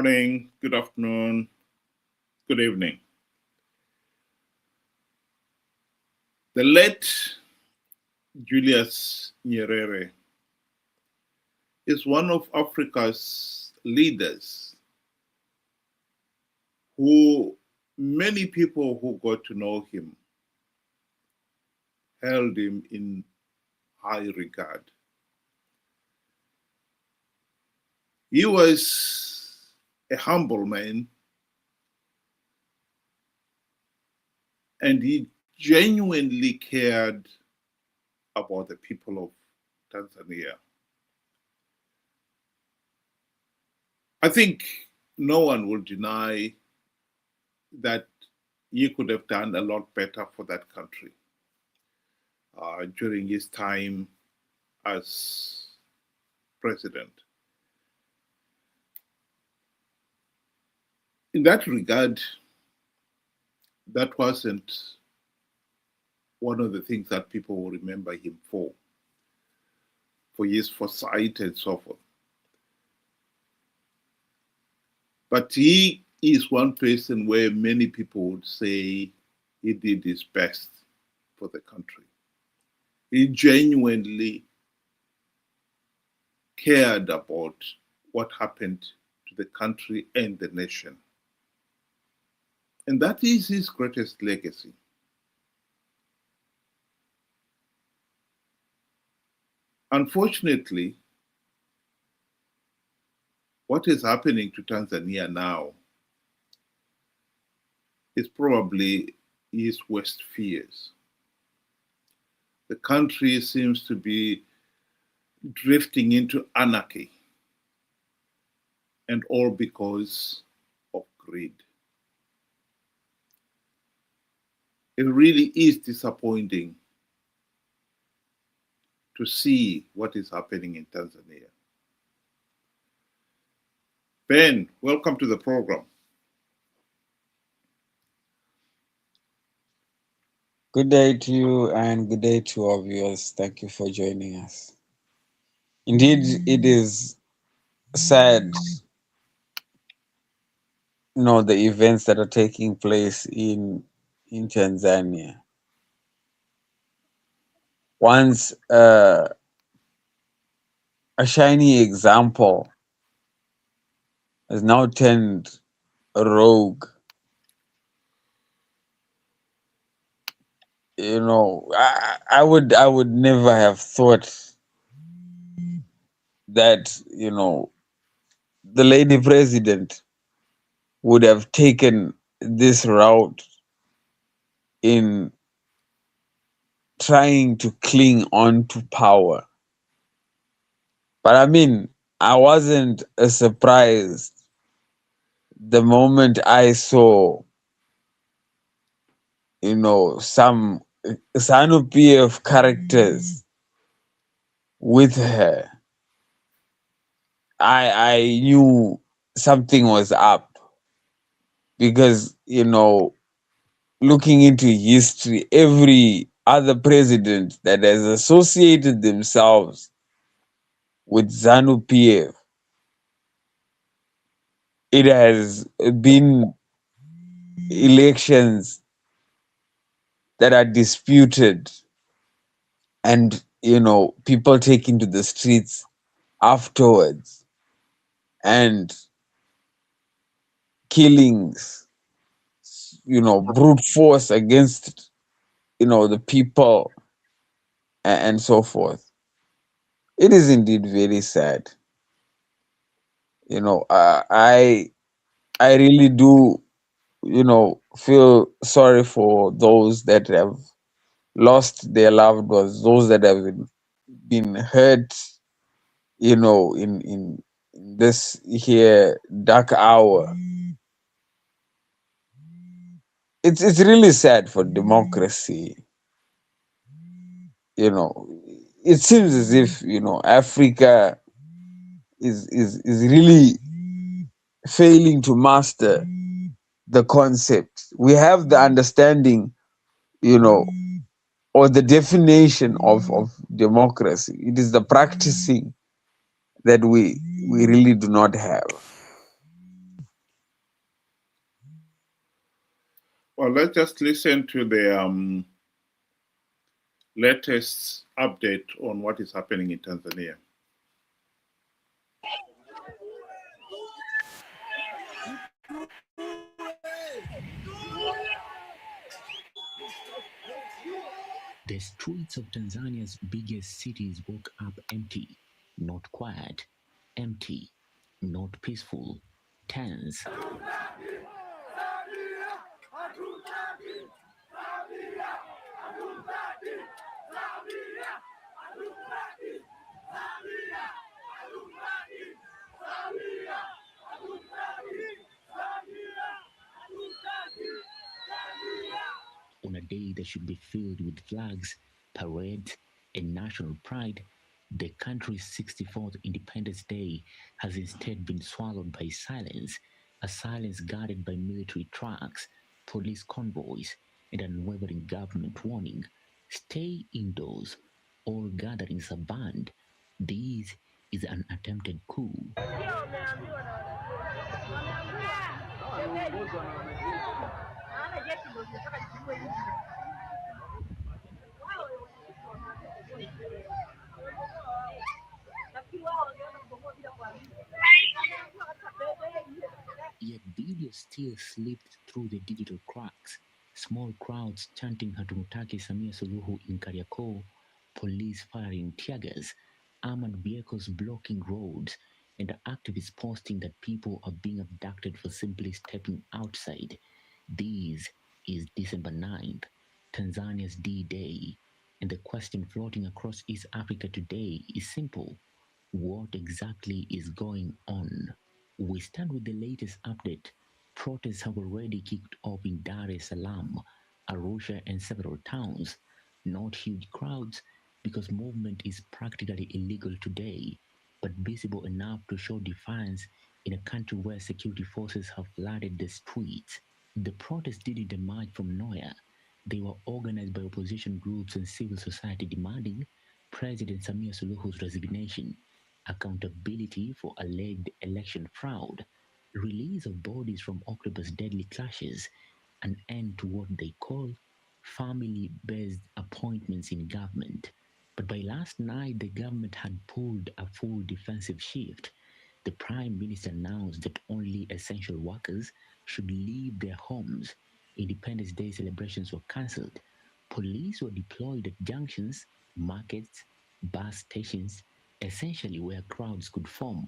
morning, good afternoon, good evening. The late Julius Nyerere is one of Africa's leaders who many people who got to know him held him in high regard. He was a humble man and he genuinely cared about the people of Tanzania. I think no one will deny that he could have done a lot better for that country during his time as president. In that regard, that wasn't one of the things that people will remember him for his foresight and so forth. But he is one person where many people would say he did his best for the country. He genuinely cared about what happened to the country and the nation. And that is his greatest legacy. Unfortunately, what is happening to Tanzania now is probably his worst fears. The country seems to be drifting into anarchy, and all because of greed. It really is disappointing to see what is happening in Tanzania. Ben, welcome to the program. Good day to you and good day to our viewers. Thank you for joining us. Indeed, it is sad, the events that are taking place in Tanzania. Once a shiny example has now turned rogue. I would never have thought that the lady president would have taken this route in trying to cling on to power. But I mean, I wasn't surprised the moment I saw, some ZANU PF characters with her. I knew something was up because, looking into history, every other president that has associated themselves with ZANU PF, it has been elections that are disputed and, people taking to the streets afterwards and killings, brute force against, the people and so forth. It is indeed very sad. I really do, feel sorry for those that have lost their loved ones, those that have been hurt, in this here dark hour. It's really sad for democracy. It seems as if Africa is really failing to master the concept. We have the understanding, or the definition of democracy. It is the practicing that we really do not have. Well, let's just listen to the latest update on what is happening in Tanzania. The streets of Tanzania's biggest cities woke up empty, not quiet, empty, not peaceful, tense. On a day that should be filled with flags, parades, and national pride, the country's 64th Independence Day has instead been swallowed by silence, a silence guarded by military trucks, police convoys, and unwavering government warning. Stay indoors. All gatherings are banned. This is an attempted coup. Yet videos still slipped through the digital cracks. Small crowds chanting Hatumutaki Samia Suluhu in Kariakoo, police firing tear gas, armored vehicles blocking roads, and activists posting that people are being abducted for simply stepping outside. This is December 9th, Tanzania's D-Day, and the question floating across East Africa today is simple. What exactly is going on? We start with the latest update. Protests have already kicked off in Dar es Salaam, Arusha, and several towns. Not huge crowds, because movement is practically illegal today, but visible enough to show defiance in a country where security forces have flooded the streets. The protests didn't emerge from nowhere. They were organized by opposition groups and civil society demanding President Samia Suluhu's resignation, accountability for alleged election fraud, release of bodies from Octopus deadly clashes, an end to what they call family based appointments in government. But by last night, the government had pulled a full defensive shift. The Prime Minister announced that only essential workers should leave their homes. Independence Day celebrations were cancelled. Police were deployed at junctions, markets, bus stations, essentially where crowds could form.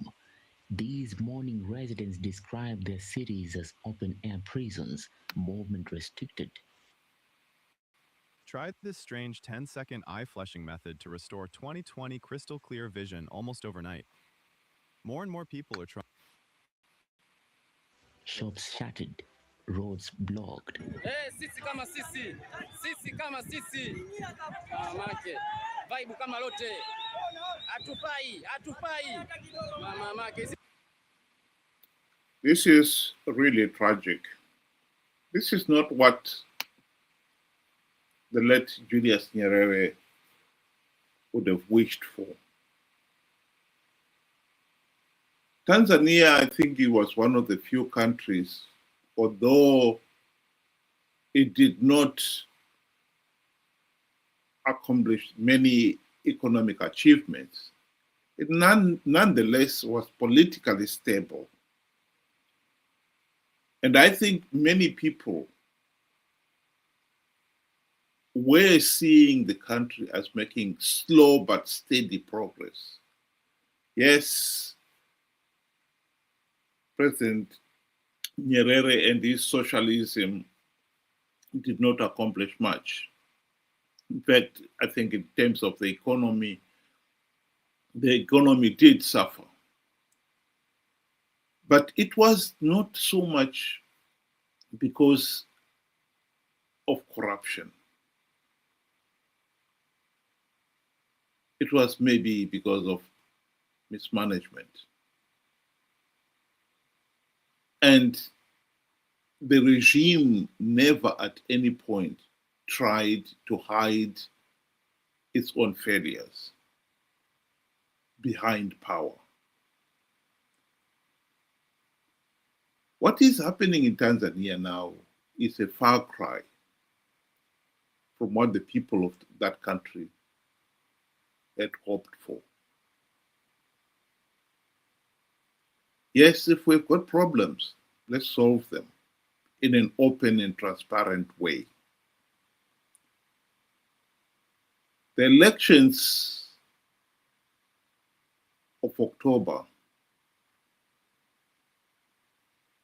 These morning residents described their cities as open air prisons, movement restricted. Try this strange 10-second eye flushing method to restore 20/20 crystal clear vision almost overnight. More and more people are trying. Shops shuttered, roads blocked. Sisi kama sisi, sisi kama sisi, mamake vibe kama lote, hatufai, hatufai, mamake. This is really tragic. This is not what the late Julius Nyerere would have wished for. Tanzania, I think it was one of the few countries, although it did not accomplish many economic achievements, it nonetheless was politically stable. And I think many people were seeing the country as making slow but steady progress. Yes, President Nyerere and his socialism did not accomplish much. In fact, I think in terms of the economy did suffer. But it was not so much because of corruption. It was maybe because of mismanagement. And the regime never at any point tried to hide its own failures behind power. What is happening in Tanzania now is a far cry from what the people of that country had hoped for. Yes, if we've got problems, let's solve them in an open and transparent way. The elections of October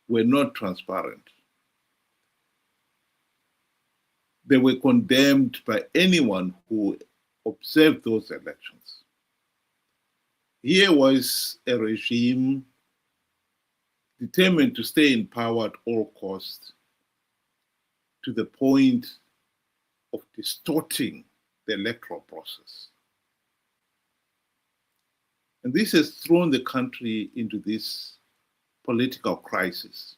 were not transparent. They were condemned by anyone who observed those elections. Here was a regime determined to stay in power at all costs, to the point of distorting the electoral process. And this has thrown the country into this political crisis.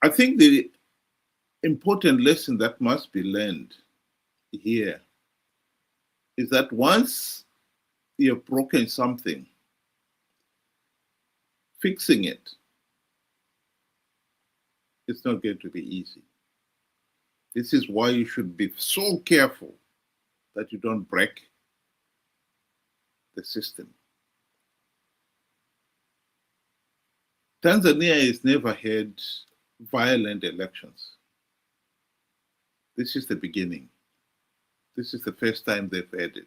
I think the important lesson that must be learned here is that once you have broken something, fixing it is not going to be easy. This is why you should be so careful that you don't break the system. Tanzania has never had violent elections. This is the beginning. This is the first time they've had it.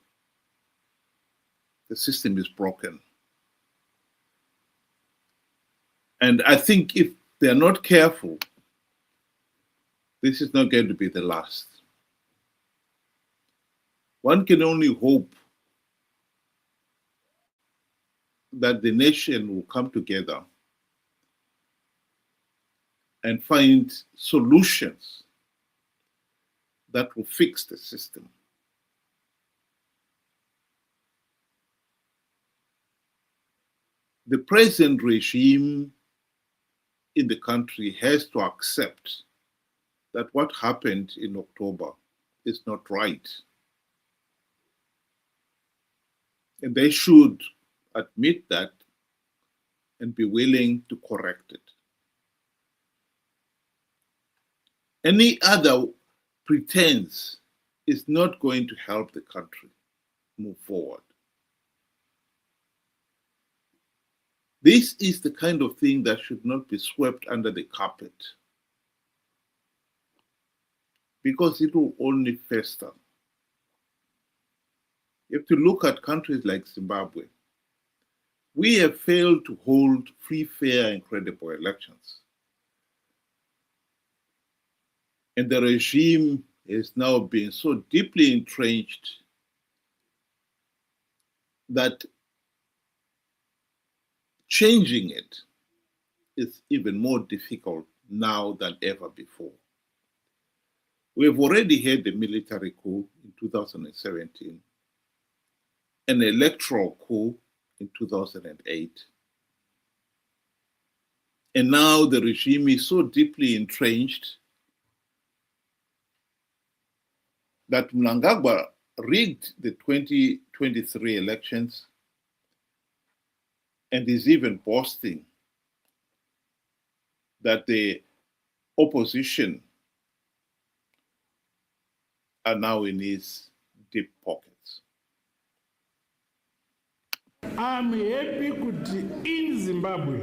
The system is broken. And I think if they're not careful, this is not going to be the last. One can only hope that the nation will come together and find solutions that will fix the system. The present regime in the country has to accept that what happened in October is not right. And they should admit that and be willing to correct it. Any other pretense is not going to help the country move forward. This is the kind of thing that should not be swept under the carpet, because it will only fester. You have to look at countries like Zimbabwe. We have failed to hold free, fair, and credible elections. And the regime is now being so deeply entrenched that changing it is even more difficult now than ever before. We have already had a military coup in 2017, an electoral coup in 2008. And now the regime is so deeply entrenched that Mnangagwa rigged the 2023 elections and is even boasting that the opposition are now in his deep pockets. I'm happy kuti in Zimbabwe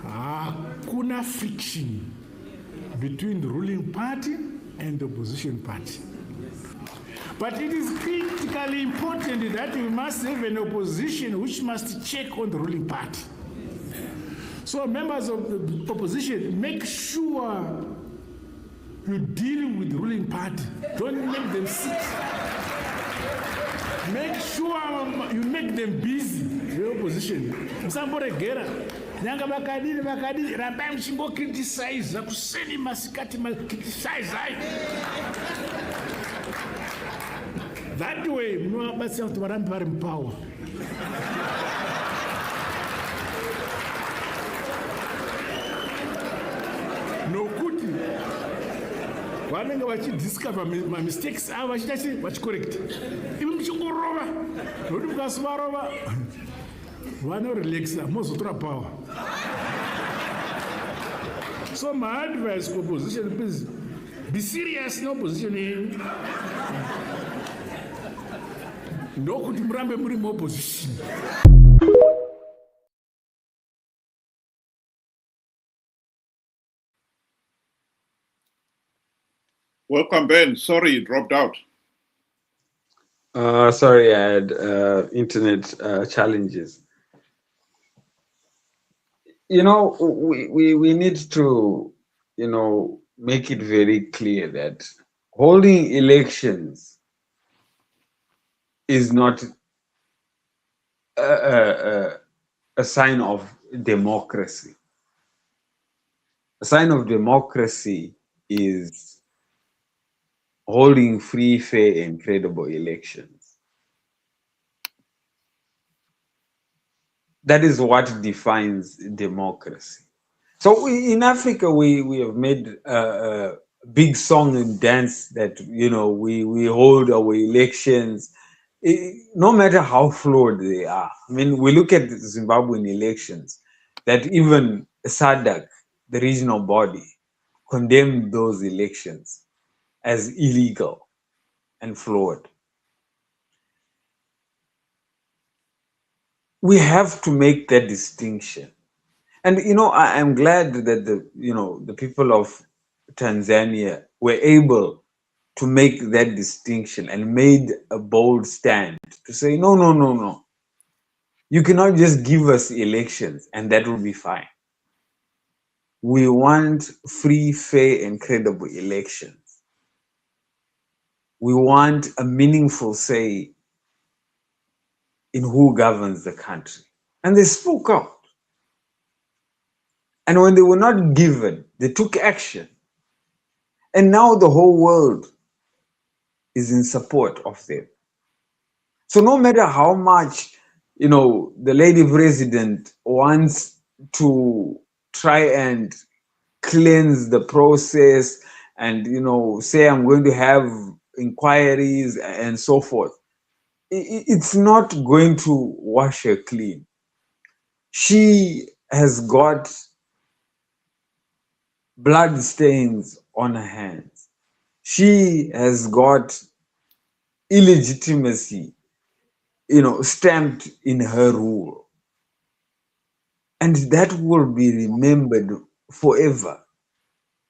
hakuna friction between the ruling party and the opposition party. But it is critically important that we must have an opposition which must check on the ruling party. So members of the opposition, make sure you deal with the ruling party. Don't make them sick. Make sure you make them busy, the opposition. Musamboregera. Nyanga vakadini rambai muchimbo criticize kuseni masikati criticize. That way, munovabatsira kuti varambe vari mupower. Nokuti vanenge vachidiscover mistakes avo vachicorrect. Ivi muchingorova, nokuti mukasivarova vanorelaxa mozotora power. So my advice to opposition, please be serious in opposition. Ndokuti murambe muri opposition. Welcome, Ben. Sorry you dropped out. Sorry, I had internet challenges. You know, we need to, you know, make it very clear that holding elections is not a sign of democracy. A sign of democracy is holding free, fair, and credible elections. That is what defines democracy. So in Africa, we have made a big song and dance that, you know, we hold our elections, no matter how flawed they are. I mean, we look at the Zimbabwean elections, that even SADC, the regional body, condemned those elections as illegal and flawed. We have to make that distinction. And you know, I'm glad that the people of Tanzania were able to make that distinction and made a bold stand to say, no, no, no, no. You cannot just give us elections and that will be fine. We want free, fair, and credible elections. We want a meaningful say in who governs the country. And they spoke out. And when they were not given, they took action. And now the whole world is in support of them. So no matter how much, you know, the lady president wants to try and cleanse the process and, you know, say I'm going to have inquiries and so forth, it's not going to wash her clean. She has got blood stains on her hands. She has got illegitimacy, you know, stamped in her rule. And that will be remembered forever.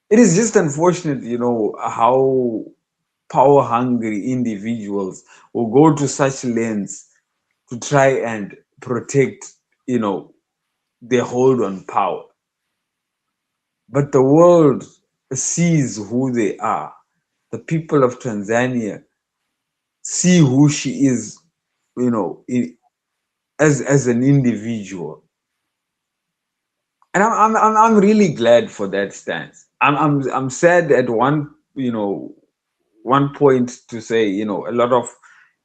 It is just unfortunate, you know, how power hungry individuals will go to such lengths to try and protect, you know, their hold on power. But the world sees who they are. The people of Tanzania see who she is, you know, as an individual. And I'm really glad for that stance. I'm sad at one point to say, you know, a lot of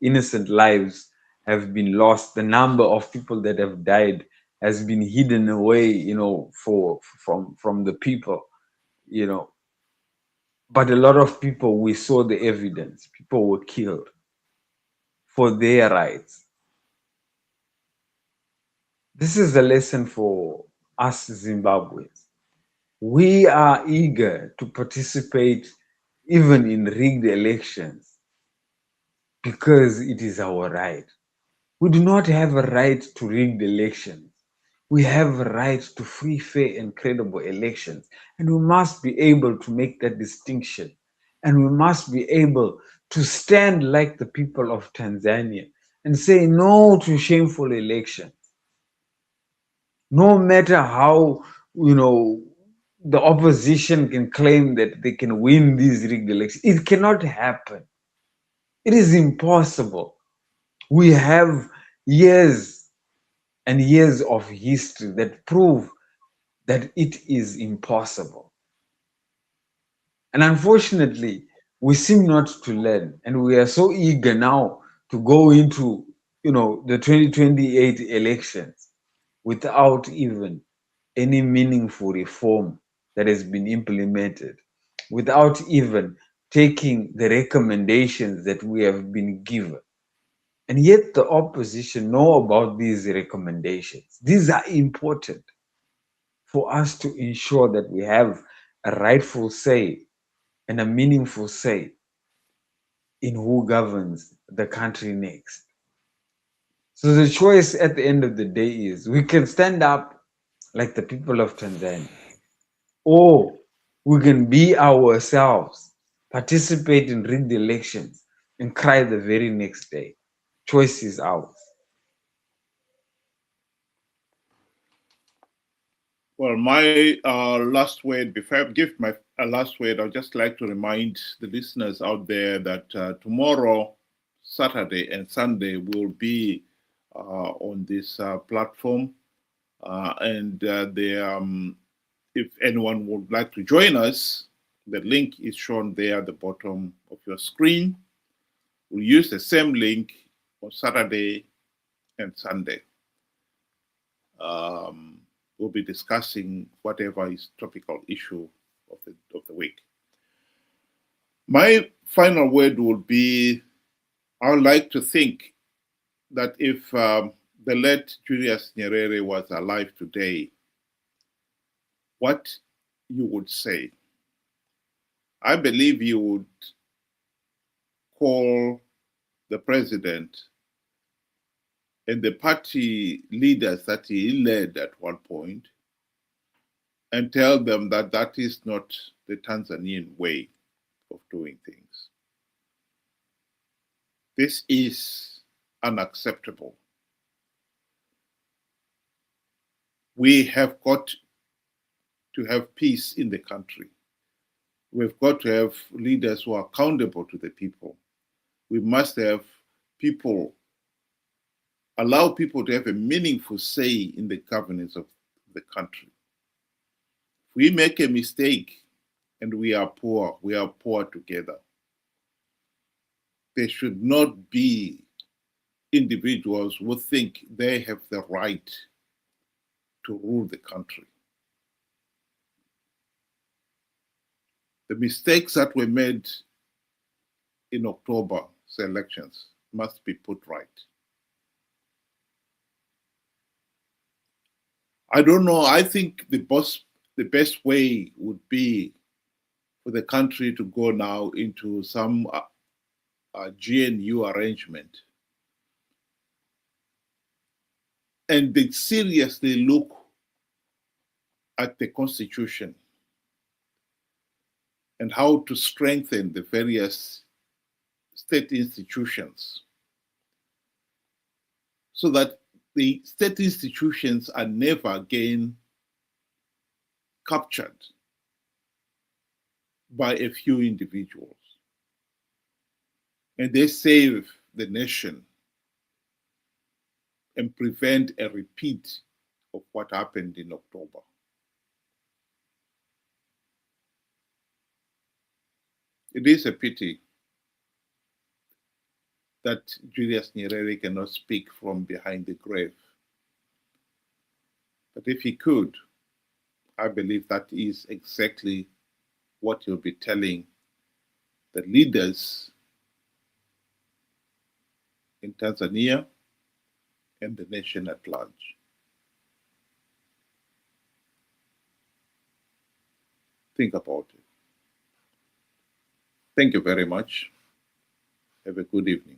innocent lives have been lost. The number of people that have died has been hidden away, you know, from the people, you know. But a lot of people, we saw the evidence. People were killed for their rights. This is a lesson for us Zimbabweans. We are eager to participate even in rigged elections because it is our right. We do not have a right to rigged elections. We have a right to free, fair, and credible elections. And we must be able to make that distinction. And we must be able to stand like the people of Tanzania and say no to shameful elections. No matter how, you know, the opposition can claim that they can win these rigged elections, it cannot happen. It is impossible. We have years and years of history that prove that it is impossible. And unfortunately, we seem not to learn, and we are so eager now to go into, you know, the 2028 elections without even any meaningful reform that has been implemented, without even taking the recommendations that we have been given. And yet the opposition know about these recommendations. These are important for us to ensure that we have a rightful say and a meaningful say in who governs the country next. So the choice at the end of the day is we can stand up like the people of Tanzania, or we can be ourselves, participate in rigged elections, and cry the very next day. Choice is ours. Well, my last word, before I give my last word, I'd just like to remind the listeners out there that tomorrow, Saturday, and Sunday will be on this platform. If anyone would like to join us, the link is shown there at the bottom of your screen. We'll use the same link on Saturday and Sunday. We'll be discussing whatever is topical issue of the week. My final word will be, I would like to think that if the late Julius Nyerere was alive today, what you would say. I believe you would call the president and the party leaders that he led at one point and tell them that that is not the Tanzanian way of doing things. This is unacceptable. We have got to have peace in the country. We've got to have leaders who are accountable to the people. We must have people, allow people to have a meaningful say in the governance of the country. If we make a mistake and we are poor together. There should not be individuals who think they have the right to rule the country. The mistakes that were made in October's elections must be put right. I don't know. I think the best way would be for the country to go now into some GNU arrangement and they seriously look at the Constitution and how to strengthen the various state institutions so that the state institutions are never again captured by a few individuals. And they save the nation and prevent a repeat of what happened in October. It is a pity that Julius Nyerere cannot speak from behind the grave. But if he could, I believe that is exactly what he'll be telling the leaders in Tanzania and the nation at large. Think about it. Thank you very much. Have a good evening.